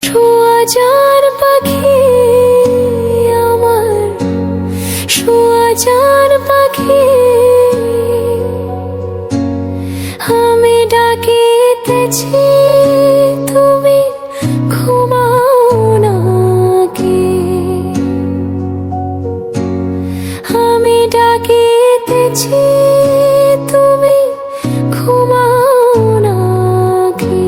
হাজার পাখি আমার, হাজার পাখি আমি ডাকিতেছি, তুমি ঘুমাও নাকি? আমি ডাকিতেছি, তুমি ঘুমাও নাকি?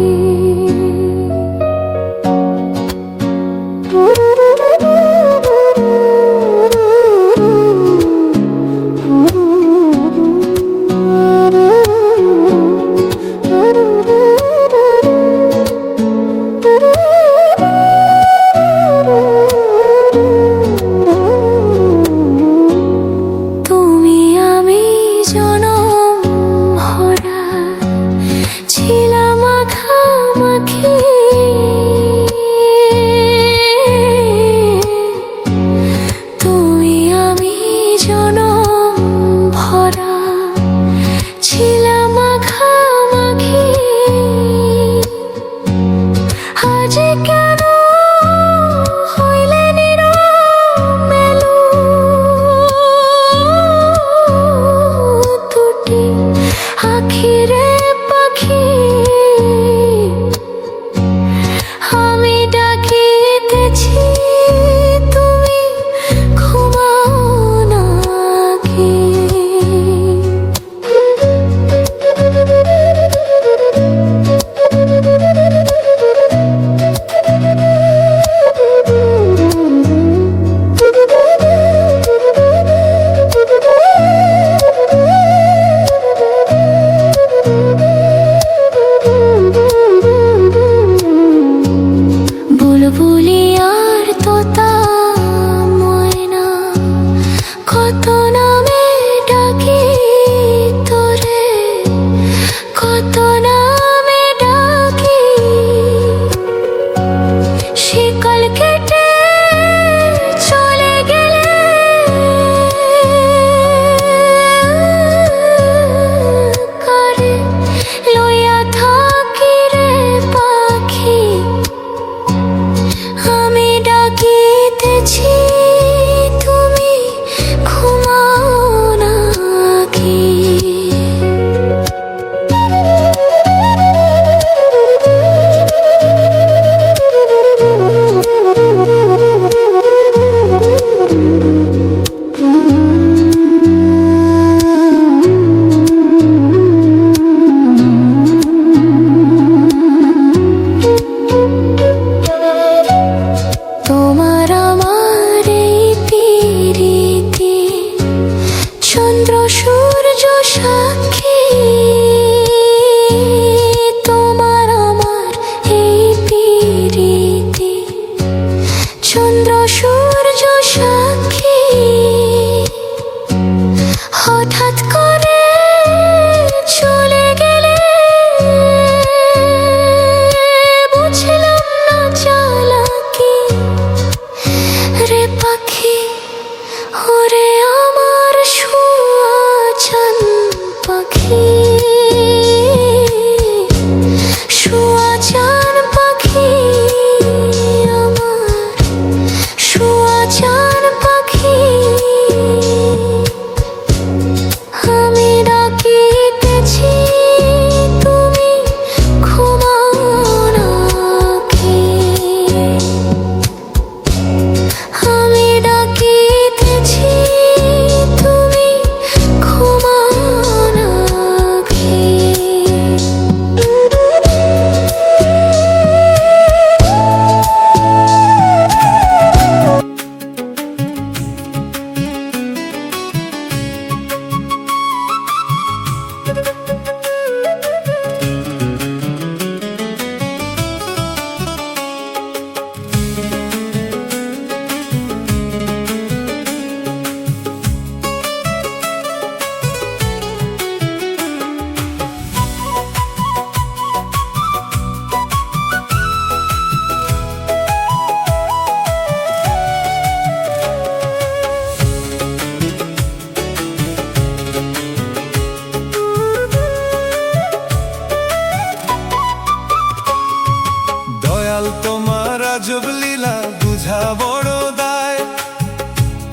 আজব লীলা বুঝা বড় দায়।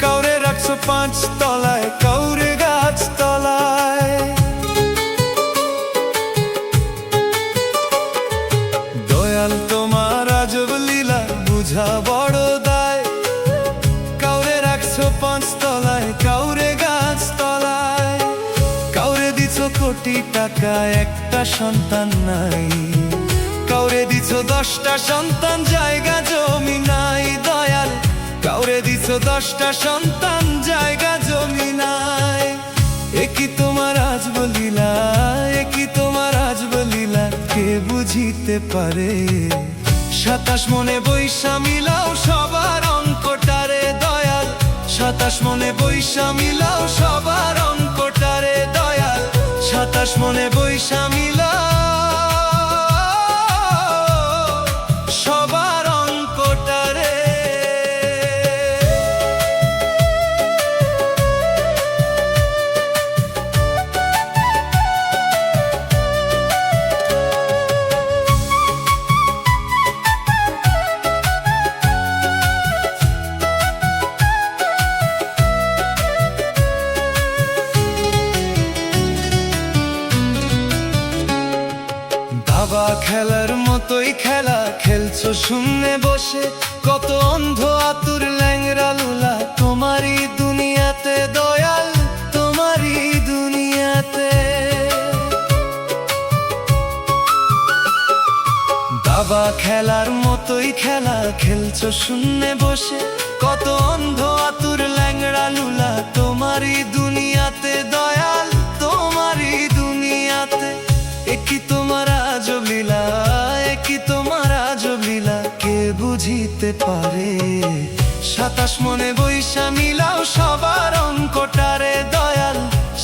কাউরে রাখছো 5 তলায়, কাউরে গাছ তলায়। দয়াল তোমার আজব লীলা বুঝা বড় দায়। কাউরে রাখছো 5 তলায়, কাউরে গাছ তলায়। কাউরে দিছো কোটি টাকা, একটা সন্তান নাই। কাউরে দিছো 10টা সন্তান, জায়গা জমি নাই। দয়াল কাউরে দিছো 10টা সন্তান, জায়গা জমি নাই। একই তোমার আজব লীলা, একই তোমার আজব লীলা, কে বুঝিতে পারে? 27 মনে বৈশা মিলাও সবার অঙ্কটারে দয়াল। 27 মনে বৈশা মিলাও সবার অঙ্কটারে দয়াল। 27 মনে বৈশা মিলাও সবার অঙ্কটারে। দাবা খেলার মতোই খেলা খেলছো শূন্যে বসে। কত অন্ধ আতুর ল্যাংরা লুলা তোমারই দুনিয়াতে দয়াল, তোমারই দুনিয়াতে। দাবা খেলার মতোই খেলা খেলছো শূন্যে বসে। কত অন্ধ আতুর ল্যাংরা লুলা তোমারই দুনিয়াতে দয়াল, তোমারই দুনিয়াতে। একই তোমার আজব লীলা, একই তোমার আজব লীলা, কে বুঝিতে পারে? 27 মনে বৈশা মিলাও সবার অঙ্কটারে দয়াল।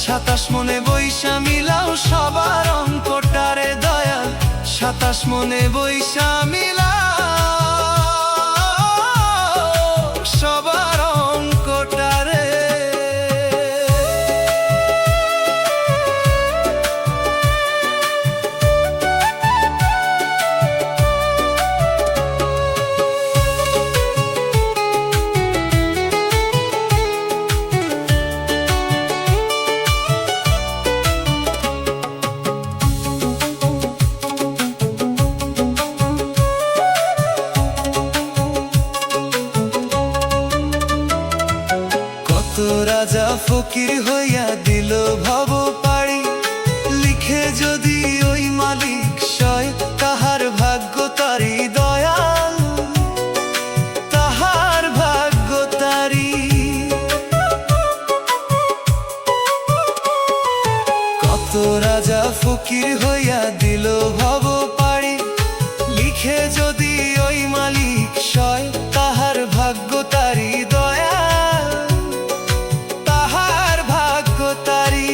27 মনে বৈশা মিলাও সবার অঙ্কটারে দয়াল। 27 মনে বৈশা মিলাও সবার অঙ্কটারে। রাজা ফকির হইয়া দিল ভব পাড়ি। লিখে যদি ওই মালিক সয়, তাহার ভাগ্য তারি দয়াল, তাহার ভাগ্য তারি। কত রাজা ফকির হইয়া দিল ভব পাড়ি। লিখে যদি ওই মালিক সয়, তাহার ভাগ্য তারি দয়াল, তাহার ভাগ্য তারি।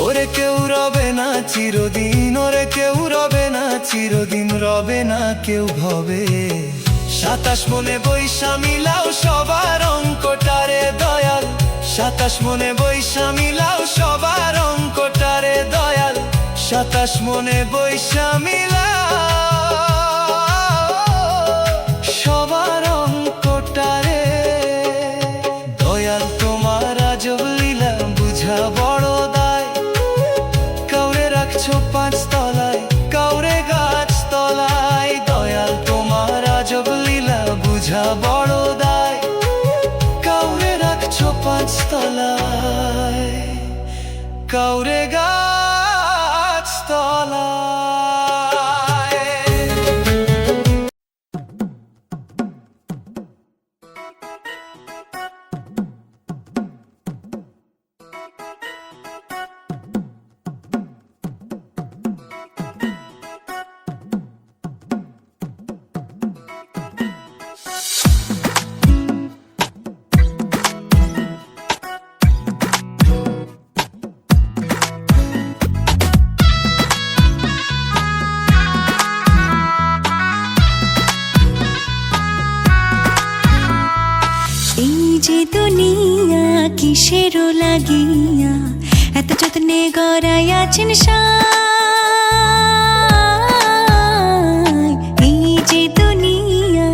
ওরে কেউ রবে না চিরদিন, ওরে কেউ রবে না চিরদিন, রবে না কেউ ভবে। 27 মনে বৈশা মিলাও সবার অঙ্কটারে দয়াল। 27 মনে বৈশা মিলাও সবার অঙ্কটারে দয়াল। 27 মনে বৈশা মিলাও সবার অঙ্কটারে দয়াল। তোমার আজব লীলা বুঝা বড় দায়। কাউরে রাখছো 5 তলায়, কাউরে গাছ তলায়। দয়াল তোমার আজব লীলা বুঝা বড় দায়। কাউরে রাখছো 5 তলায়, কাউরে গাছ তলায়। যে দুনিয়া কিসের লাগিয়া এত যত্নে গড়াইয়াছেন সাই। এই যে দুনিয়া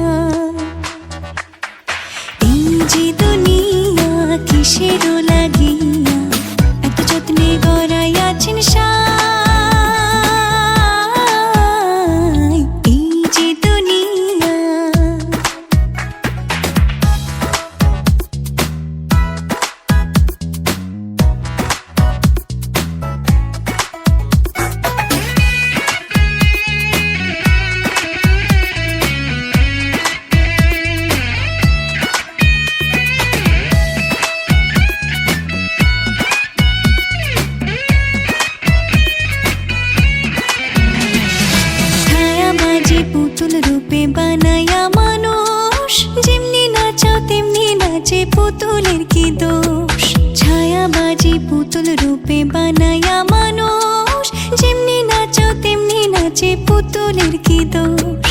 পুতুলের কি দোষ, ছায়াবাজি পুতুল রূপে বানায়া মানুষ, যেমনি নাচো তেমনি নাচে পুতুলের কি দোষ,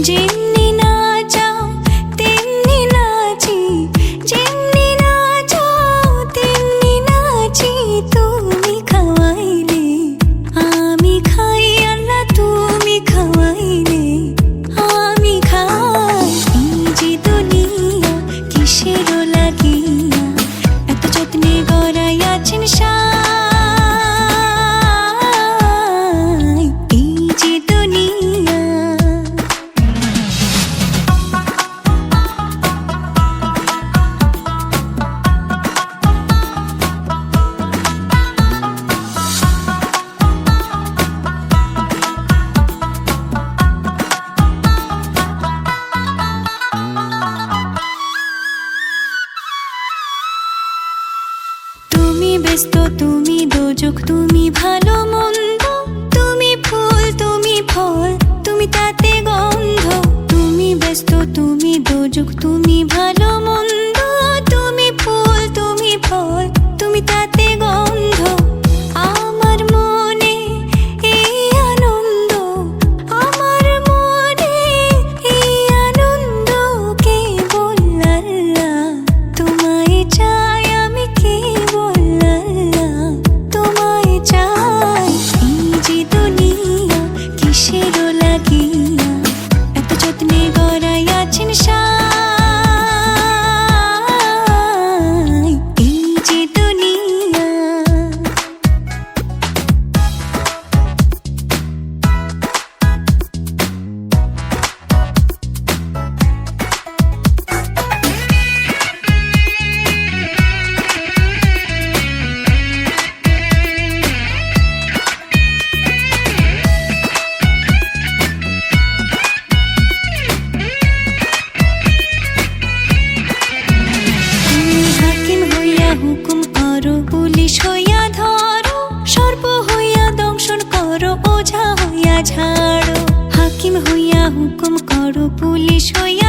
যেমনি নাচাও তেমনি নাচি, যেমনি নাচো তেমনি নাচি, তুমি খাওয়াইলে আমি খাই, আল্লাহ তুমি খাওয়াইলে আমি খাই। এই যে দুনিয়া কিসের লাগিয়া এত যত্নে গড়াইয়াছেন সাই, এই যে দুনিয়া। তুমি ব্যস্ত তুমি দোজক, তুমি ভালো মন্দ, তুমি ফুল তুমি ফল, তুমি তাতে গন্ধ, তুমি ব্যস্ত তুমি দোজক, তুমি ভালো মন্দ, তুমি ফুল তুমি ফল, তুমি তাতে গন্ধ। আমার মনে এই আনন্দ, আমার মনে এই আনন্দ, কেবল আল্লাহ তোমায় চাই, আমি কেবল আল্লাহ তোমায় চাই। এই যে দুনিয়া কিসের লাগিয়া এত যত্নে গড়াইয়াছেন সাই, এই যে দুনিয়া। তুমি হাকিম হইয়া হুকুম করো, পুলিশ হইয়া ধরো, সর্প হইয়া দংশন করো, ওঝা হইয়া ঝাড়ো। হাকিম হইয়া হুকুম করো, পুলিশ হইয়া